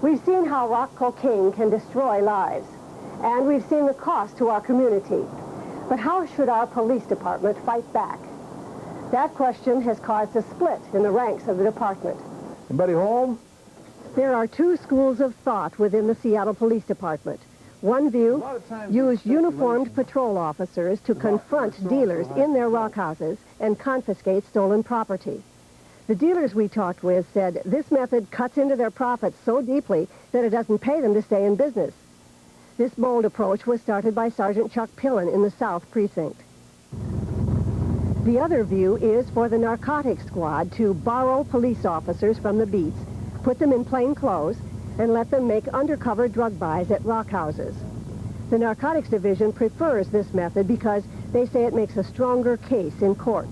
We've seen how rock cocaine can destroy lives, and we've seen the cost to our community. But how should our police department fight back? That question has caused a split in the ranks of the department. Anybody home? There are two schools of thought within the Seattle Police Department. One view, use uniformed patrol officers to confront dealers in their rock houses and confiscate stolen property. The dealers we talked with said this method cuts into their profits so deeply that it doesn't pay them to stay in business. This bold approach was started by Sergeant Chuck Pillon in the South Precinct. The other view is for the narcotics squad to borrow police officers from the beats, put them in plain clothes, and let them make undercover drug buys at rock houses. The Narcotics Division prefers this method because they say it makes a stronger case in court.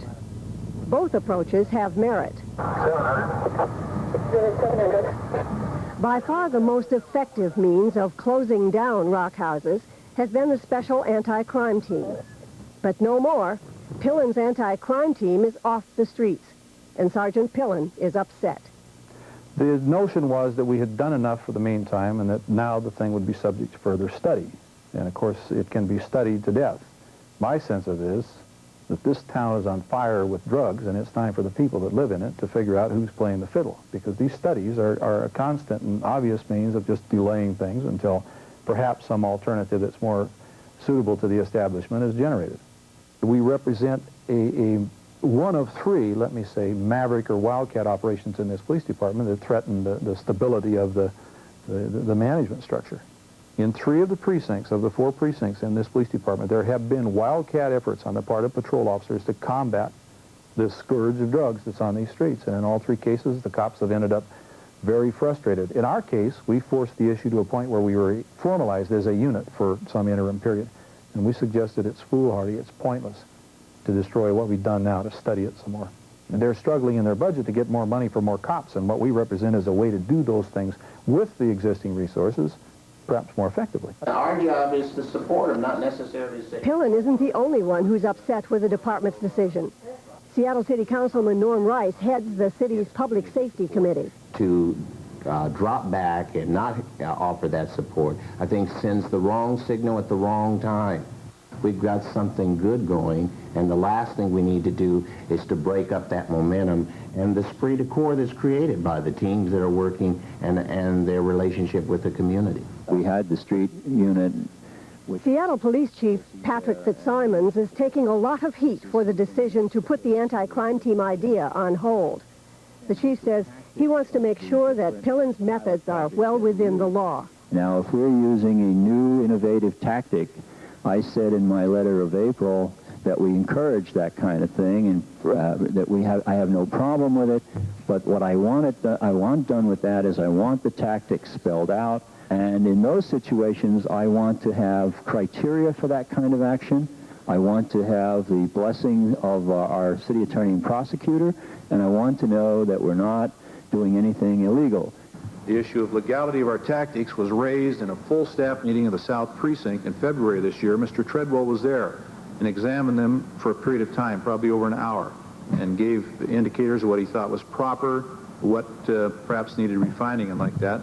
Both approaches have merit. 700. By far the most effective means of closing down rock houses has been the Special Anti-Crime Team. But no more. Pillon's anti-crime team is off the streets, and Sergeant Pillon is upset. The notion was that we had done enough for the meantime and that now the thing would be subject to further study. And of course, it can be studied to death. My sense of it is that this town is on fire with drugs, and it's time for the people that live in it to figure out who's playing the fiddle, because these studies are a constant and obvious means of just delaying things until perhaps some alternative that's more suitable to the establishment is generated. We represent one of three, let me say, maverick or wildcat operations in this police department that threaten the stability of the management structure. In 3 of the precincts, of the 4 precincts in this police department, there have been wildcat efforts on the part of patrol officers to combat this scourge of drugs that's on these streets. And in all 3 cases, the cops have ended up very frustrated. In our case, we forced the issue to a point where we were formalized as a unit for some interim period. And we suggested it's foolhardy, it's pointless to destroy what we've done now, to study it some more. And they're struggling in their budget to get more money for more cops, and what we represent is a way to do those things with the existing resources, perhaps more effectively. Our job is to support them, not necessarily say... Pillon isn't the only one who's upset with the department's decision. Seattle City Councilman Norm Rice heads the city's Public Safety Committee. To drop back and not offer that support, I think sends the wrong signal at the wrong time. We've got something good going, and the last thing we need to do is to break up that momentum and the esprit de corps that's created by the teams that are working and their relationship with the community. We had the street unit. Seattle Police Chief Patrick FITZSIMONS is taking a lot of heat for the decision to put the anti-crime team idea on hold. The chief says he wants to make sure that Pillon's methods are well within the law. Now, if we're using a new innovative tactic, I said in my letter of April that we encourage that kind of thing, and that I have no problem with it. But what I want done with that is I want the tactics spelled out, and in those situations I want to have criteria for that kind of action. I want to have the blessing of our city attorney and prosecutor, and I want to know that we're not doing anything illegal. The issue of legality of our tactics was raised in a full staff meeting of the South Precinct in February this year. Mr. Treadwell was there and examined them for a period of time, probably over an hour, and gave indicators of what he thought was proper, what perhaps needed refining and like that.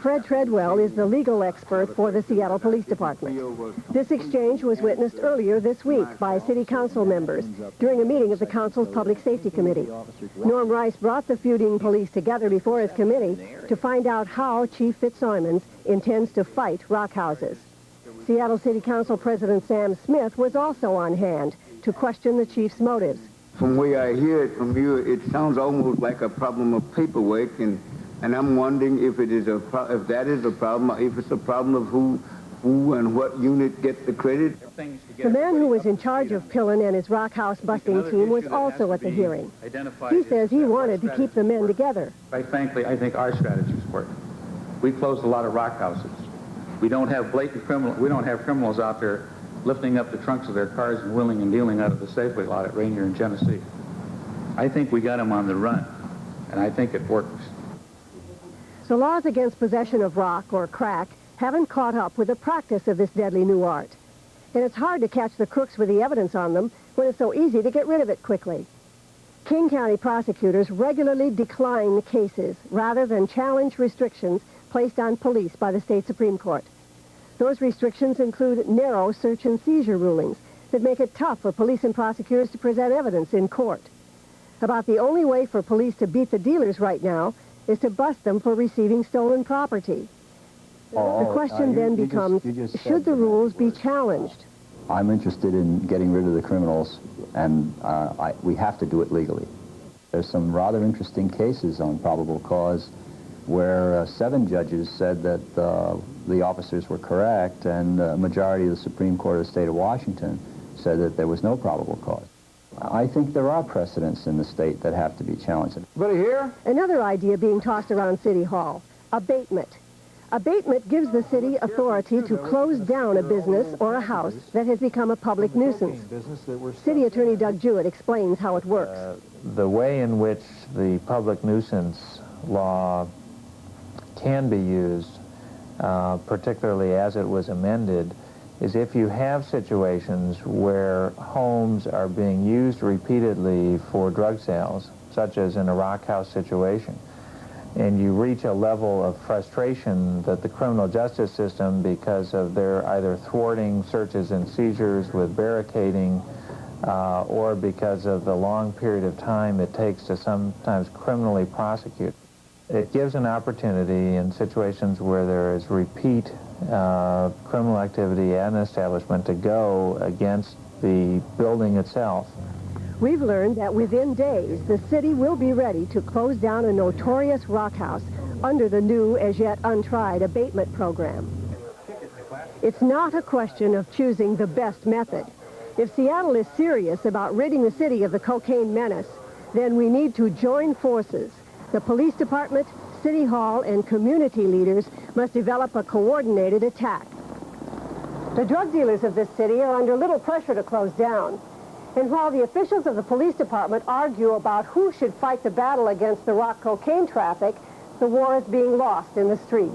Fred Treadwell is the legal expert for the Seattle Police Department. This exchange was witnessed earlier this week by city council members during a meeting of the council's Public Safety Committee. Norm Rice brought the feuding police together before his committee to find out how Chief FITZSIMONS intends to fight rock houses. Seattle City Council President Sam Smith was also on hand to question the chief's motives. From the way I hear it from you, it sounds almost like a problem of paperwork, and I'm wondering if that is a problem, if it's a problem of who and what unit gets the credit. The man who was in charge of Pillon and his rock house busting team was also at the hearing. He says he wanted to keep the men together. Quite frankly, I think our strategies work. We closed a lot of rock houses. We don't have blatant criminals. We don't have criminals out there lifting up the trunks of their cars and wheeling and dealing out of the Safeway lot at Rainier and Genesee. I think we got them on the run, and I think it works. So laws against possession of rock or crack haven't caught up with the practice of this deadly new art. And it's hard to catch the crooks with the evidence on them when it's so easy to get rid of it quickly. King County prosecutors regularly decline cases rather than challenge restrictions placed on police by the state Supreme Court. Those restrictions include narrow search and seizure rulings that make it tough for police and prosecutors to present evidence in court. About the only way for police to beat the dealers right now is to bust them for receiving stolen property. The question then becomes, should the rules be challenged? I'm interested in getting rid of the criminals, and we have to do it legally. There's some rather interesting cases on probable cause where 7 judges said that the officers were correct, and a majority of the Supreme Court of the state of Washington said that there was no probable cause. I think there are precedents in the state that have to be challenged. Anybody here? Another idea being tossed around City Hall, abatement. Abatement gives the city authority to close down a business or a house that has become a public nuisance. City Attorney Doug Jewett explains how it works. The way in which the public nuisance law can be used, particularly as it was amended, is if you have situations where homes are being used repeatedly for drug sales, such as in a rock house situation, and you reach a level of frustration that the criminal justice system, because of their either thwarting searches and seizures with barricading, or because of the long period of time it takes to sometimes criminally prosecute, it gives an opportunity in situations where there is repeat criminal activity at an establishment to go against the building itself. We've learned that within days, the city will be ready to close down a notorious rock house under the new, as yet untried, abatement program. It's not a question of choosing the best method. If Seattle is serious about ridding the city of the cocaine menace, then we need to join forces. The police department, City Hall, and community leaders must develop a coordinated attack. The drug dealers of this city are under little pressure to close down. And while the officials of the police department argue about who should fight the battle against the rock cocaine traffic, the war is being lost in the streets.